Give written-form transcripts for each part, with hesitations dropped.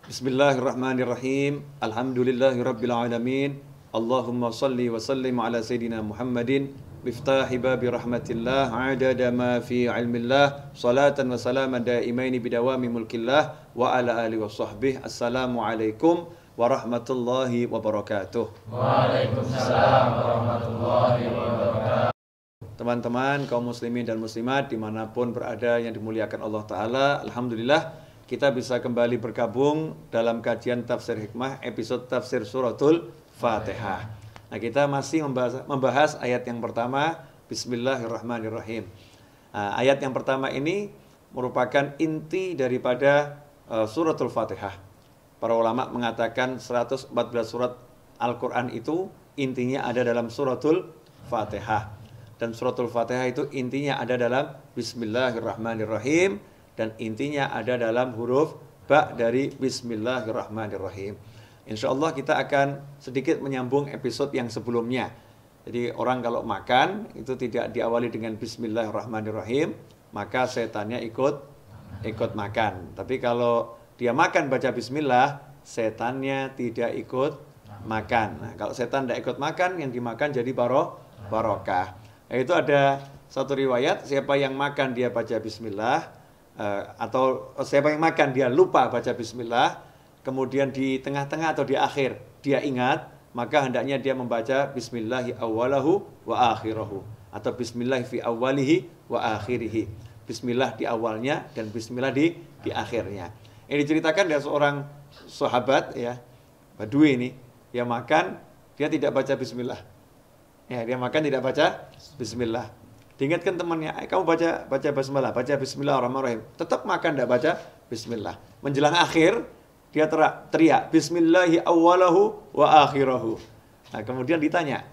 Bismillahirrahmanirrahim. Alhamdulillahirabbil alamin. Allahumma shalli wa sallim ala sayidina Muhammadin miftahi babi rahmatillah adada ma fi ilmillah salatan wa salaman daimaini bidawami mulkillah wa ala alihi wa sahbihi. Assalamualaikum warahmatullahi wabarakatuh. Waalaikumsalam warahmatullahi wabarakatuh. Teman-teman kaum muslimin dan muslimat dimanapun berada yang dimuliakan Allah Ta'ala, alhamdulillah kita bisa kembali bergabung dalam kajian Tafsir Hikmah episode Tafsir Suratul Fatihah. Nah, kita masih membahas ayat yang pertama, Bismillahirrahmanirrahim. Nah, ayat yang pertama ini merupakan inti daripada Suratul Fatihah. Para ulama mengatakan 114 surat Al-Quran itu intinya ada dalam Suratul Fatihah. Dan Suratul Fatihah itu intinya ada dalam Bismillahirrahmanirrahim. Dan intinya ada dalam huruf ba dari Bismillahirrahmanirrahim. Insya Allah kita akan sedikit menyambung episode yang sebelumnya. Jadi orang kalau makan itu tidak diawali dengan Bismillahirrahmanirrahim, maka setannya ikut makan. Tapi kalau dia makan baca Bismillah, setannya tidak ikut makan. Nah, kalau setan tidak ikut makan, yang dimakan jadi barokah. Itu ada satu riwayat, siapa yang makan dia baca Bismillah, atau siapa yang makan dia lupa baca Bismillah, kemudian di tengah-tengah atau di akhir dia ingat, maka hendaknya dia membaca Bismillahi awwalahu wa akhirahu, atau Bismillahi fi awwalihi wa akhirihi. Bismillah di awalnya dan Bismillah di akhirnya. Ini diceritakan dari seorang sahabat ya, Badui ini, dia makan dia tidak baca Bismillah. Ya, dia makan tidak baca Bismillah. Diingatkan temannya, kamu baca basmalah, baca Bismillahirrahmanirrahim. Tetap makan tidak baca Bismillah. Menjelang akhir dia teriak Bismillahi awwalahu wa akhirahu. Nah, kemudian ditanya.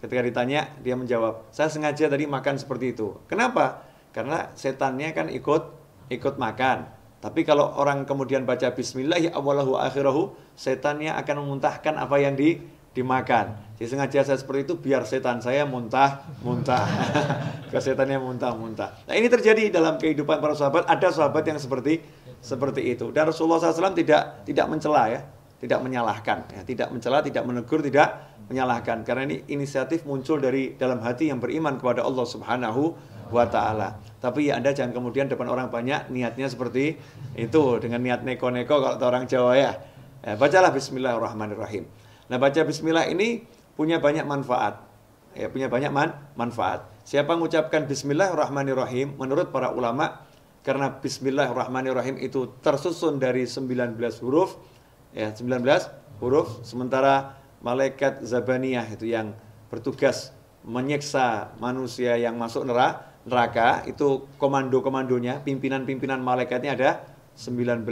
Ketika ditanya dia menjawab, saya sengaja tadi makan seperti itu. Kenapa? Karena setannya kan ikut makan. Tapi kalau orang kemudian baca Bismillahi awwalahu wa akhirahu, setannya akan memuntahkan apa yang dimakan. Jadi sengaja saya seperti itu biar setan saya muntah. Biar setannya muntah. Nah, ini terjadi dalam kehidupan para sahabat. Ada sahabat yang seperti itu. Dan Rasulullah SAW tidak mencela ya, tidak menyalahkan, ya, tidak mencela, tidak menegur, tidak menyalahkan. Karena ini inisiatif muncul dari dalam hati yang beriman kepada Allah Subhanahu wa Ta'ala. Tapi ya Anda jangan kemudian depan orang banyak niatnya seperti itu dengan niat neko-neko kalau orang Jawa ya. Bacalah Bismillahirrahmanirrahim. Nah, baca Bismillah ini punya banyak manfaat. Ya, punya banyak manfaat. Siapa mengucapkan Bismillahirrahmanirrahim menurut para ulama, karena Bismillahirrahmanirrahim itu tersusun dari 19 huruf, ya 19 huruf, sementara malaikat Zabaniyah itu yang bertugas menyiksa manusia yang masuk neraka, itu komando-komandonya, pimpinan-pimpinan malaikatnya ada 19.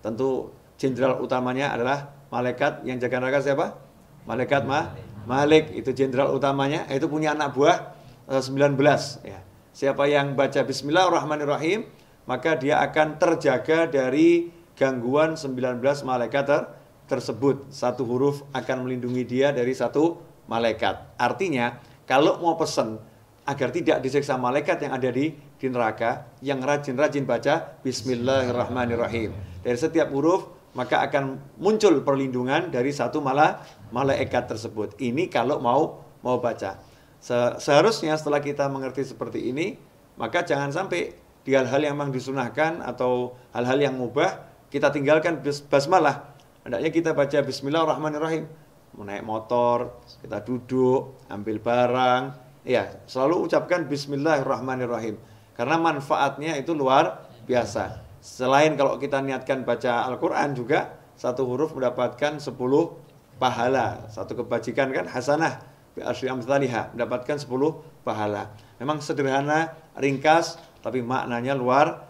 Tentu jenderal utamanya adalah malaikat yang jaga neraka siapa? Malaikat Malik, itu jenderal utamanya, itu punya anak buah 19 ya. Siapa yang baca Bismillahirrahmanirrahim, maka dia akan terjaga dari gangguan 19 malaikat tersebut. Satu huruf akan melindungi dia dari satu malaikat. Artinya, kalau mau pesan agar tidak disiksa malaikat yang ada di neraka, yang rajin-rajin baca Bismillahirrahmanirrahim. Dari setiap huruf maka akan muncul perlindungan dari satu malaikat tersebut. Ini kalau mau baca. Seharusnya setelah kita mengerti seperti ini, maka jangan sampai di hal-hal yang memang disunahkan atau hal-hal yang mubah kita tinggalkan basmalah. Hendaknya kita baca Bismillahirrahmanirrahim. Mau naik motor, kita duduk, ambil barang, ya selalu ucapkan Bismillahirrahmanirrahim. Karena manfaatnya itu luar biasa. Selain kalau kita niatkan baca Al-Quran juga, satu huruf mendapatkan 10 pahala. Satu kebajikan kan hasanah bi asyri amsalihha, mendapatkan 10 pahala. Memang sederhana, ringkas, tapi maknanya luar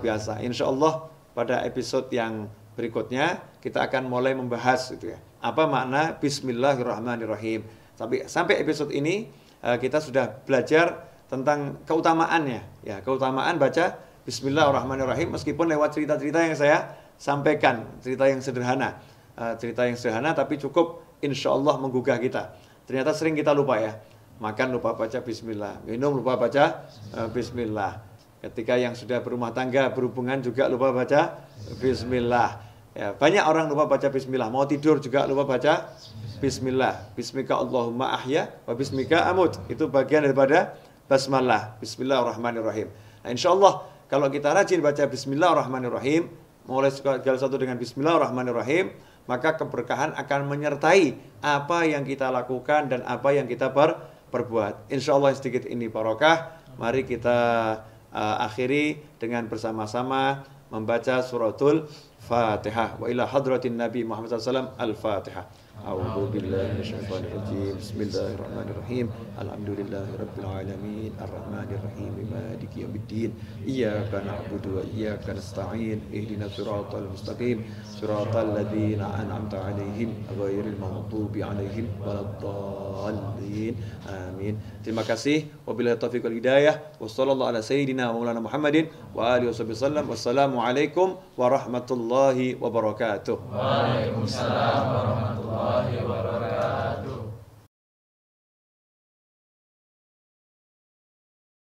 biasa. Insya Allah pada episode yang berikutnya kita akan mulai membahas itu ya, apa makna Bismillahirrahmanirrahim. Sampai episode ini kita sudah belajar tentang keutamaannya. Ya, keutamaan baca Bismillahirrahmanirrahim, meskipun lewat cerita-cerita yang saya sampaikan, cerita yang sederhana tapi cukup insya Allah menggugah kita. Ternyata sering kita lupa ya, makan lupa baca Bismillah, minum lupa baca Bismillah. Ketika yang sudah berumah tangga, berhubungan juga lupa baca Bismillah. Ya, banyak orang lupa baca bismillah. Mau tidur juga lupa baca bismillah. Bismika Allahumma ahya wa bismika amut. Itu bagian daripada basmalah. Bismillahirrahmanirrahim. Nah, insyaallah kalau kita rajin baca bismillahirrahmanirrahim, mulai segala satu dengan bismillahirrahmanirrahim, maka keberkahan akan menyertai apa yang kita lakukan dan apa yang kita perbuat. Insyaallah sedikit ini barokah. Mari kita akhiri dengan bersama-sama membaca suratul Fatihah. Wa ila hadratin Nabi Muhammad SAW Al-Fatihah. A'udzu billahi minasyaitonir rajim. Bismillahirrahmanirrahim. Alhamdulillahi rabbil alamin. Arrahmanir rahim. Maliki yaumiddin. Iyyaka na'budu wa iyyaka nasta'in. Ihdinas siratal mustaqim. Siratal ladzina an'amta 'alaihim ghairil maghdubi 'alaihim waladdallin. Amin. Terima kasih. Wabillahi taufiq wal hidayah. Wassallallahu ala sayyidina wa maulana Muhammadin wa alihi wasallam. Wassalamualaikum warahmatullahi wabarakatuh. Waalaikumsalam warahmatullahi wabarakatuh.